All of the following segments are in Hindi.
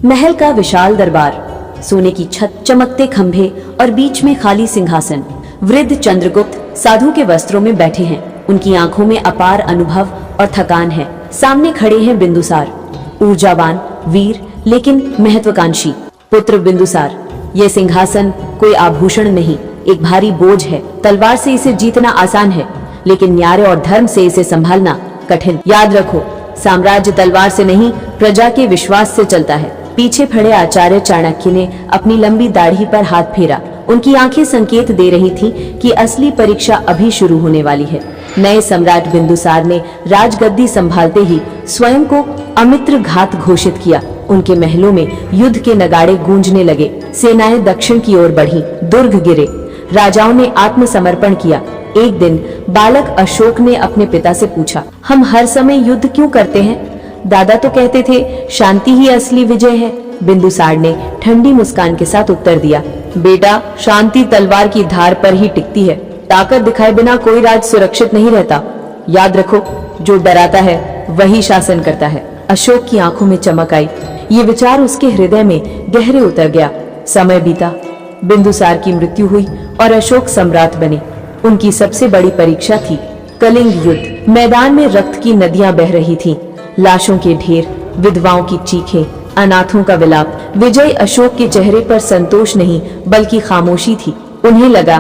महल का विशाल दरबार, सोने की छत, चमकते खंभे और बीच में खाली सिंहासन। वृद्ध चंद्रगुप्त साधु के वस्त्रों में बैठे हैं। उनकी आंखों में अपार अनुभव और थकान है। सामने खड़े हैं बिंदुसार, ऊर्जावान, वीर लेकिन महत्वाकांक्षी पुत्र बिंदुसार। ये सिंहासन कोई आभूषण नहीं, एक भारी बोझ है। तलवार से इसे जीतना आसान है, लेकिन न्याय और धर्म से इसे संभालना कठिन। याद रखो, साम्राज्य तलवार से नहीं, प्रजा के विश्वास से चलता है। पीछे खड़े आचार्य चाणक्य ने अपनी लंबी दाढ़ी पर हाथ फेरा। उनकी आंखें संकेत दे रही थीं कि असली परीक्षा अभी शुरू होने वाली है। नए सम्राट बिंदुसार ने राजगद्दी संभालते ही स्वयं को अमित्र घात घोषित किया। उनके महलों में युद्ध के नगाड़े गूंजने लगे। सेनाएं दक्षिण की ओर बढ़ी, दुर्ग गिरे, राजाओं ने आत्मसमर्पण किया। एक दिन बालक अशोक ने अपने पिता से पूछा, हम हर समय युद्ध क्यों करते हैं? दादा तो कहते थे शांति ही असली विजय है। बिंदुसार ने ठंडी मुस्कान के साथ उत्तर दिया, बेटा, शांति तलवार की धार पर ही टिकती है। ताकत दिखाए बिना कोई राज सुरक्षित नहीं रहता। याद रखो, जो डराता है वही शासन करता है। अशोक की आंखों में चमक आई। ये विचार उसके हृदय में गहरे उतर गया। समय बीता, बिंदुसार की मृत्यु हुई और अशोक सम्राट बने। उनकी सबसे बड़ी परीक्षा थी कलिंग युद्ध। मैदान में रक्त की नदियां बह रही थीं, लाशों के ढेर, विधवाओं की चीखें, अनाथों का विलाप। विजय अशोक के चेहरे पर संतोष नहीं बल्कि खामोशी थी। उन्हें लगा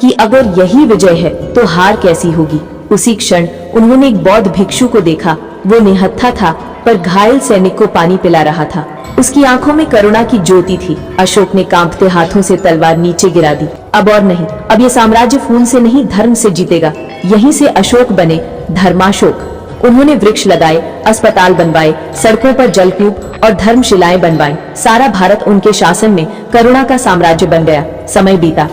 कि अगर यही विजय है तो हार कैसी होगी। उसी क्षण उन्होंने एक बौद्ध भिक्षु को देखा। वो निहत्था था पर घायल सैनिक को पानी पिला रहा था। उसकी आंखों में करुणा की ज्योति थी। अशोक ने कांपते हाथों से तलवार नीचे गिरा दी। अब और नहीं, अब ये साम्राज्य खून से नहीं धर्म से जीतेगा। यहीं से अशोक बने धर्माशोक। उन्होंने वृक्ष लगाए, अस्पताल बनवाए, सड़कों पर जलकूप और धर्मशिलाएं बनवाई। सारा भारत उनके शासन में करुणा का साम्राज्य बन गया। समय बीता,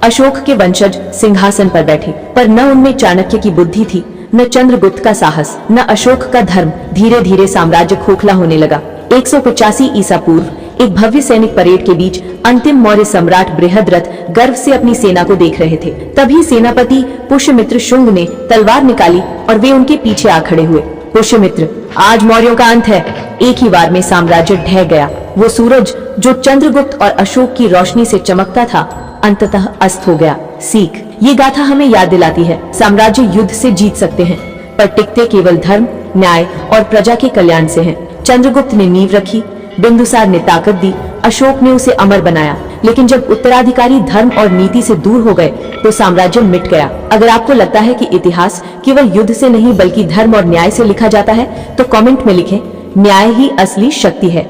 अशोक के वंशज सिंहासन पर बैठे, पर न उनमें चाणक्य की बुद्धि थी, न चंद्रगुप्त का साहस, न अशोक का धर्म। धीरे धीरे साम्राज्य खोखला होने लगा। 185 ईसा पूर्व एक भव्य सैनिक परेड के बीच अंतिम मौर्य सम्राट बृहद्रथ गर्व से अपनी सेना को देख रहे थे। तभी सेनापति पुष्यमित्र शुंग ने तलवार निकाली और वे उनके पीछे आ खड़े हुए। पुष्यमित्र, आज मौर्यों का अंत है। एक ही बार में साम्राज्य ढह गया। वो सूरज जो चंद्रगुप्त और अशोक की रोशनी से चमकता था, अंततः अस्त हो गया। सीख, ये गाथा हमें याद दिलाती है, साम्राज्य युद्ध से जीत सकते हैं, पर टिकते केवल धर्म, न्याय और प्रजा के कल्याण से हैं। चंद्रगुप्त ने नींव रखी, बिंदुसार ने ताकत दी, अशोक ने उसे अमर बनाया। लेकिन जब उत्तराधिकारी धर्म और नीति से दूर हो गए तो साम्राज्य मिट गया। अगर आपको लगता है कि इतिहास केवल युद्ध से नहीं बल्कि धर्म और न्याय से लिखा जाता है, तो कमेंट में लिखें, न्याय ही असली शक्ति है।